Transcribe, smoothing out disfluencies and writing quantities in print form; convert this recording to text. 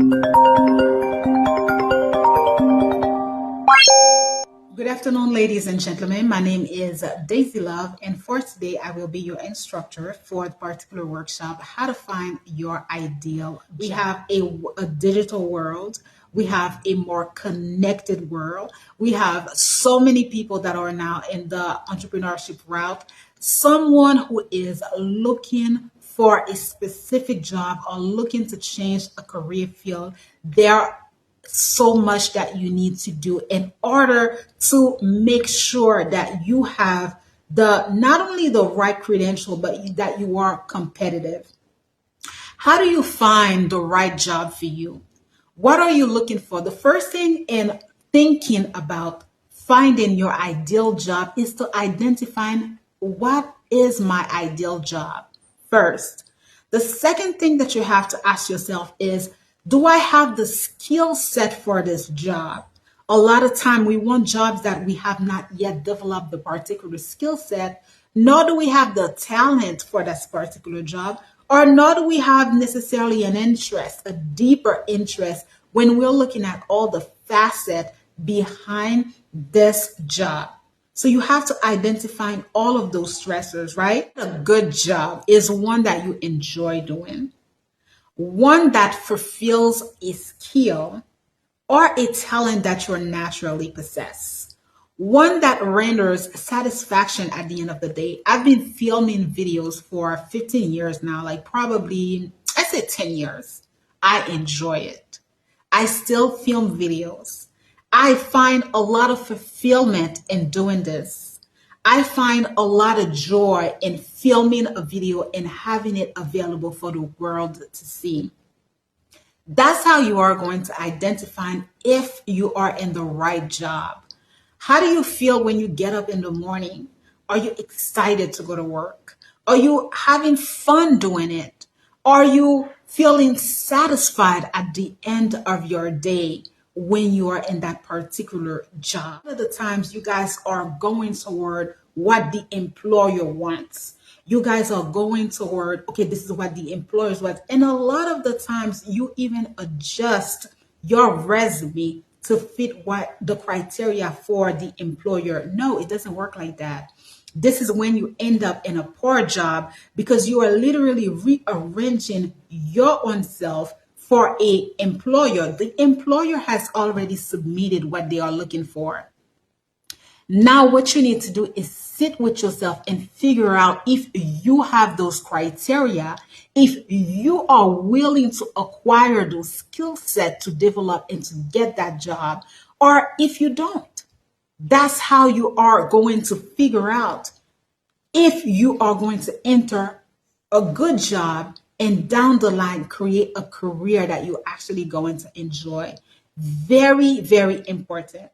Good afternoon, ladies and gentlemen. My name is Daisy Love, and for today, I will be your instructor for the particular workshop, How to Find Your Ideal Job. We have a digital world. We have a more connected world. We have so many people that are now in the entrepreneurship route. Someone who is looking for a specific job or looking to change a career field, there so much that you need to do in order to make sure that you have the not only the right credential but that you are competitive. How do you find the right job for you? What are you looking for? The first thing in thinking about finding your ideal job is to identify what is my ideal job first. The second thing that you have to ask yourself is, do I have the skill set for this job? A lot of time we want jobs that we have not yet developed the particular skill set, nor do we have the talent for that particular job, or nor do we have necessarily an interest, a deeper interest when we're looking at all the facets behind this job. So you have to identify all of those stressors, right? A good job is one that you enjoy doing, one that fulfills a skill or a talent that you're naturally possess, one that renders satisfaction at the end of the day. I've been filming videos for 15 years now, like probably, I say 10 years. I enjoy it. I still film videos. I find a lot of fulfillment in doing this. I find a lot of joy in filming a video and having it available for the world to see. That's how you are going to identify if you are in the right job. How do you feel when you get up in the morning? Are you excited to go to work? Are you having fun doing it? Are you feeling satisfied at the end of your day when you are in that particular job? A lot of the times you guys are going toward what the employer wants. You guys are going toward, okay, this is what the employers want. And a lot of the times you even adjust your resume to fit what the criteria for the employer. No, it doesn't work like that. This is when you end up in a poor job because you are literally rearranging your own self for a employer. The employer has already submitted what they are looking for. Now, what you need to do is sit with yourself and figure out if you have those criteria, if you are willing to acquire those skill set to develop and to get that job, or if you don't. That's how you are going to figure out if you are going to enter a good job and down the line create a career that you're actually going to enjoy. Very, very important.